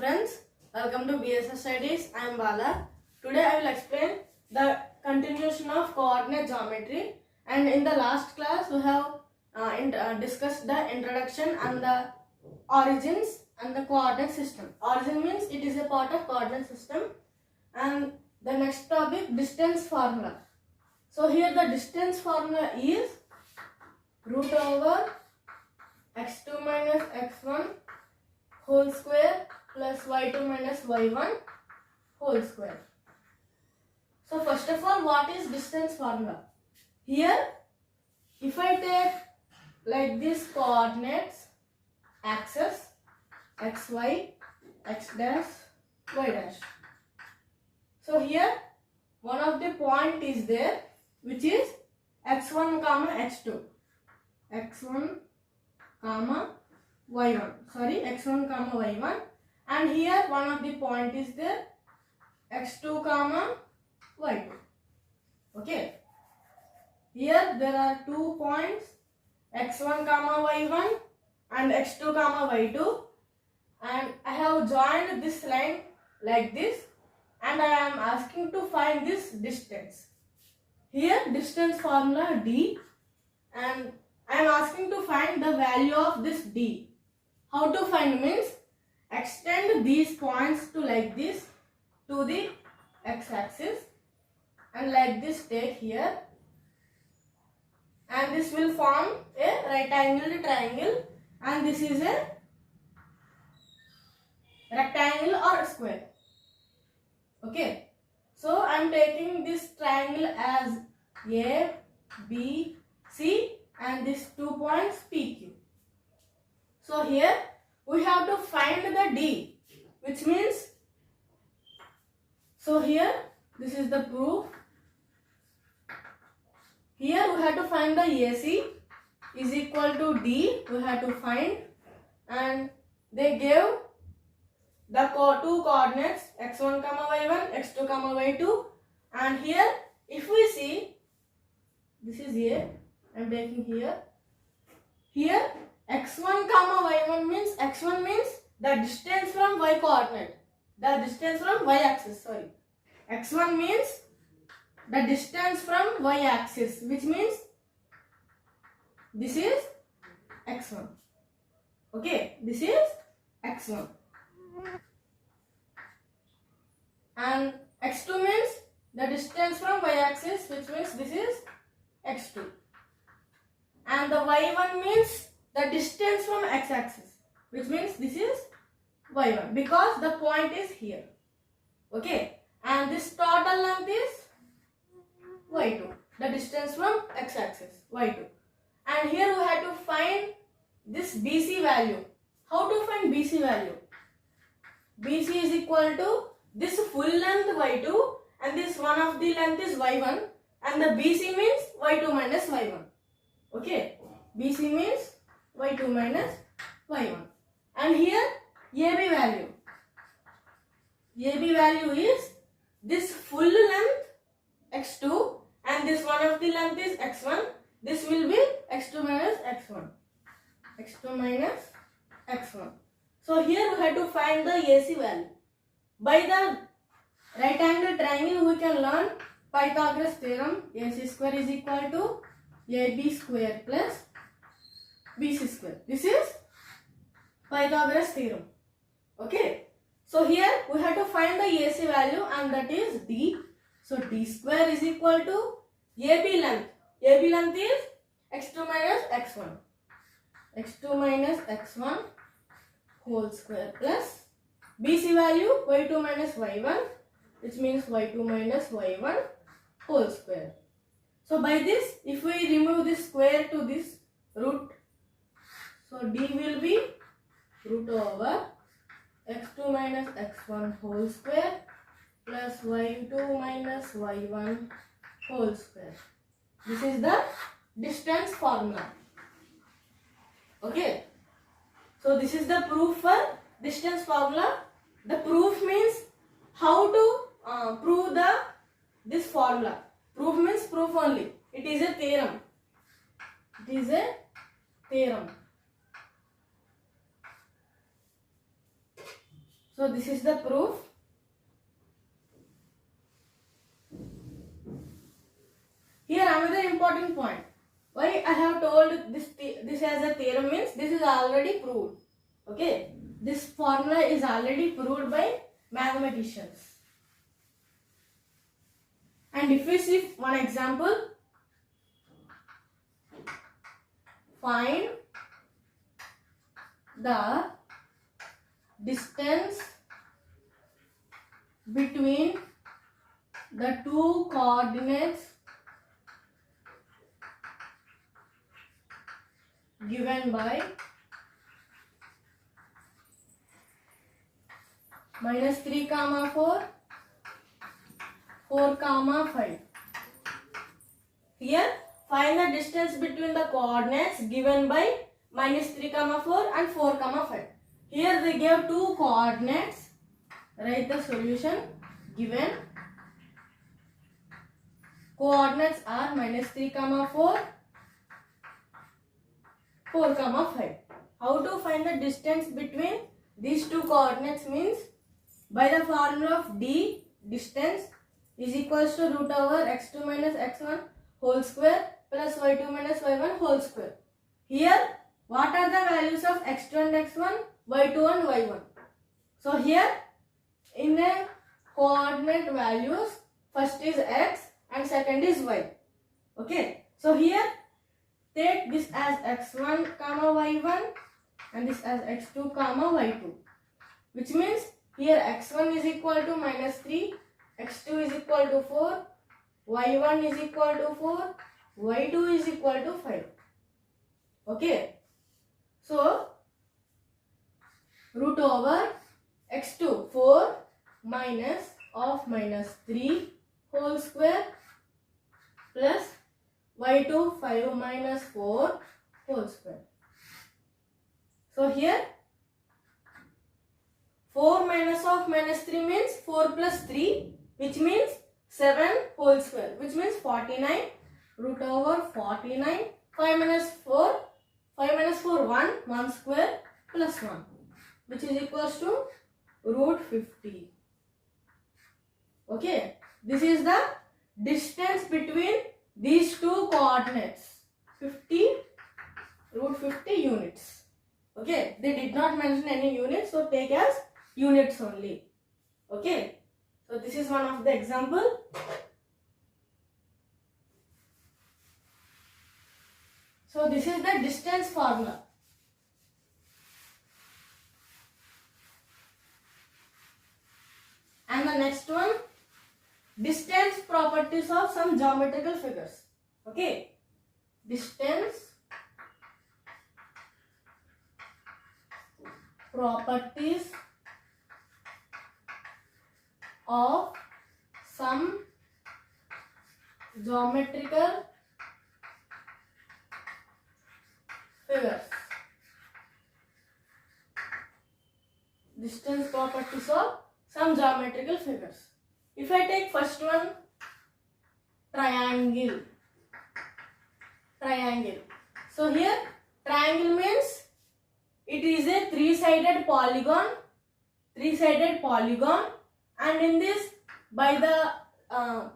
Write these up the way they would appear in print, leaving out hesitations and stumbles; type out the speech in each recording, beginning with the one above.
friends, welcome to BSS Studies. I am Bala. Today I will explain the continuation of coordinate geometry, and in the last class we have discussed the introduction and the origins and the coordinate system. Origin means it is a part of coordinate system, and the next topic, distance formula. So here the distance formula is root over x2 minus x1 whole square plus y2 minus y1 whole square. So first of all, what is distance formula? Here, if I take like this coordinates axis xy, x dash, y dash. So here one of the point is there which is x1 comma x2, x1 comma y1, x1 comma y1, and here one of the point is there x2 comma y2. Okay, here there are 2 points x1 comma y1 and x2 comma y2, and I have joined this line like this, and I am asking to find this distance. Here distance formula d, and I am asking to find the value of this d. How to find means extend these points to like this to the x-axis, and like this take here, and this will form a right angled triangle, and this is a rectangle or a square. Okay, so I am taking this triangle as A, B, C, and these 2 points PQ. So here we have to find the D, which means, so here this is the proof. Here we have to find the AC is equal to D, we have to find, and they gave the 2 coordinates x1 comma y1, x2 comma y2, and here if we see, this is A, I am taking here. Here x1 comma y1 means, x1 means the distance from y coordinate, the distance from y axis, x1 means the distance from y axis, which means this is x1. Okay, this is x1, and x2 means the distance from y axis, which means this is x2, and the y1 means the distance from x axis, which means this is y1, because the point is here. Okay, and this total length is y2, the distance from x axis, y2, and here we have to find this BC value. How to find BC value? BC is equal to this full length y2, and this one of the length is y1, and the BC means y2 minus y1. Okay, BC means y2 minus y1, and here AB value. AB value is this full length x2, and this one of the length is x1. This will be x2 minus x1. x2 minus x1. So here we have to find the AC value. By the right angle triangle we can learn Pythagoras theorem. AC square is equal to AB square plus BC square. This is Pythagoras theorem. Okay, so here we have to find the AC value, and that is D. So D square is equal to AB length. AB length is x2 minus x1. x2 minus x1 whole square plus BC value y2 minus y1, which means y2 minus y1 whole square. So by this, if we remove this square to this root, so D will be root over x2 minus x1 whole square plus y2 minus y1 whole square. This is the distance formula. Okay, so this is the proof for distance formula. The proof means how to prove this formula. Proof means proof only. It is a theorem. It is a theorem. So this is the proof. Here another important point. Why I have told this as a theorem means this is already proved. Okay. This formula is already proved by mathematicians. And if we see one example, find the distance between the two coordinates given by -3, 4, 4, 5. Here find the distance between the coordinates given by -3, 4 and 4, 5. Here they gave two coordinates. Write the solution. Given coordinates are -3, 4, 4, 5. How to find the distance between these two coordinates means by the formula of D, distance is equals to root over x2 minus x1 whole square plus y2 minus y1 whole square. Here what are the values of x2 and x1, y2 and y1? So here in a coordinate values, first is x and second is y. Okay. So here take this as x1 comma y1 and this as x2 comma y2, which means here x1 is equal to -3, x2 is equal to 4, y1 is equal to 4, y2 is equal to 5. Okay. So root over x2 4 minus of -3 whole square plus y2 5 minus 4 whole square. So here 4 minus of -3 means 4 plus 3, which means 7 whole square, which means 49. Root over 49. 5 minus 4, 1 square plus 1, which is equals to root 50. Okay, this is the distance between these two coordinates, 50, root 50 units. Okay, they did not mention any units, so take as units only. Okay, so this is one of the example. So this is the distance formula. And the next one, distance properties of some geometrical figures. Okay, distance properties of some geometrical figures. Distance properties of some geometrical figures. If I take first one, triangle. So here triangle means it is a three-sided polygon, and in this by the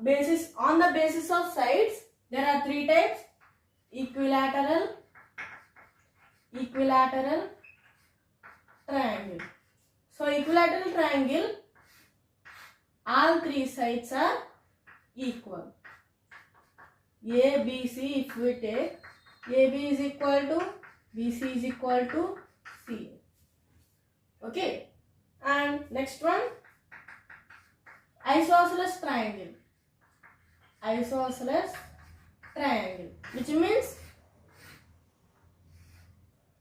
basis of sides there are three types: equilateral, triangle. So equilateral triangle, all three sides are equal. A, B, C, if we take AB is equal to BC is equal to C. Okay. And next one, isosceles triangle. Which means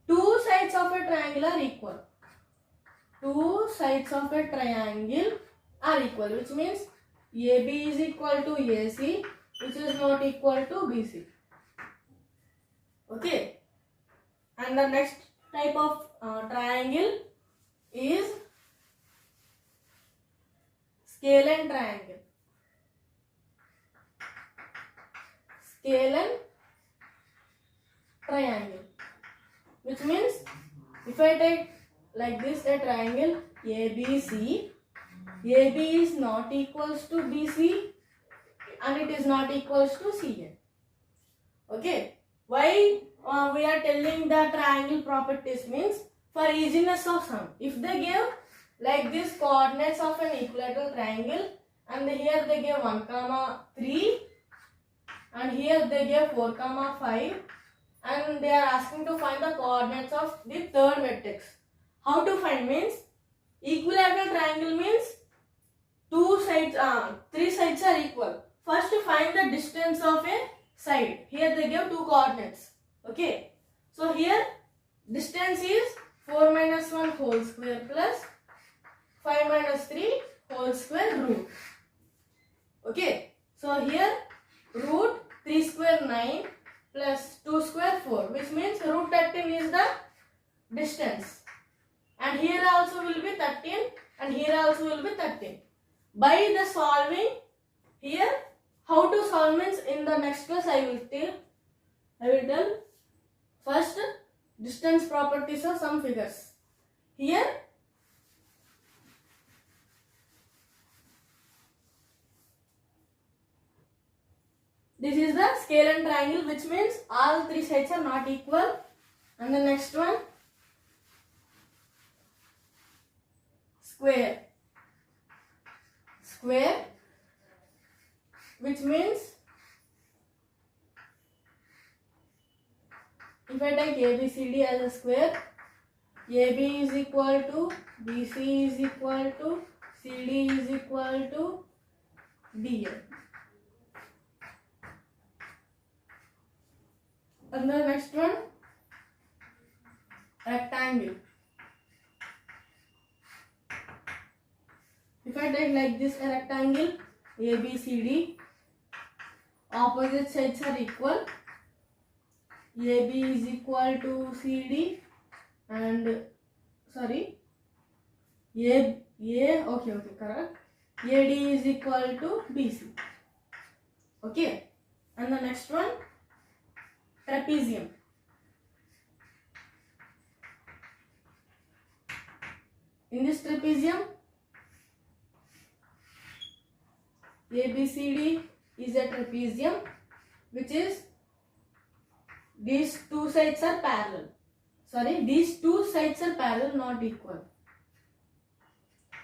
two sides of a triangle are equal. Which means AB is equal to AC, which is not equal to BC. Okay. And the next type of triangle is scalene triangle. Which means if I take like this a triangle ABC. AB is not equals to BC and it is not equals to CA. Okay. Why we are telling the triangle properties means for easiness of sum. If they give like this coordinates of an equilateral triangle and here they give 1, 3 and here they give 4, 5 and they are asking to find the coordinates of the third vertex. How to find means equilateral triangle means three sides are equal. First find the distance of a side. Here they give 2 coordinates. Okay. So here distance is 4 minus 1 whole square plus 5 minus 3 whole square root. Okay. So here root 3 square 9 plus 2 square 4, which means root 13 is the distance. And here also will be 13 and here also will be 13. By the solving here, how to solve means in the next class I will tell. First, distance properties of some figures. Here this is the scale and triangle, which means all 3 sides are not equal. And the next one, square, which means if I take ABCD as a square, AB is equal to BC is equal to CD is equal to DA. And the next one, rectangle. If I take like this a rectangle ABCD, opposite sides are equal. AB is equal to CD and correct. AD is equal to BC. Okay. And the next one, trapezium. In this trapezium, ABCD is a trapezium, which is these 2 sides are parallel. These 2 sides are parallel, not equal.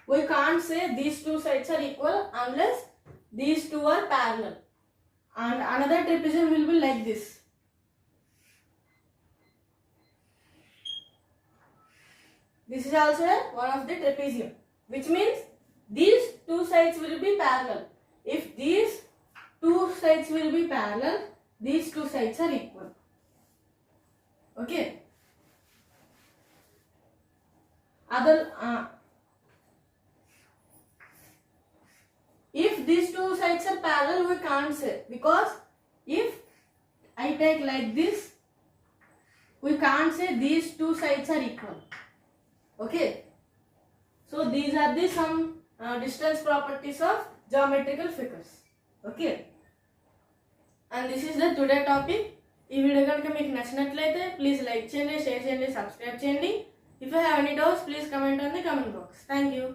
We can't say these 2 sides are equal unless these 2 are parallel. And another trapezium will be like this. This is also one of the trapezium, which means these 2 sides will be parallel. If these 2 sides will be parallel, these 2 sides are equal. Okay. If these 2 sides are parallel, we can't say, because if I take like this, we can't say these 2 sides are equal. Okay. So these are the some distance properties of geometrical figures. Okay. And this is the today topic. ఈ video కనుక మీకు నచ్చినట్లయితే please like చేయండి, share చేయండి, subscribe చేయండి. If you have any doubts, please comment on the comment box. Thank you.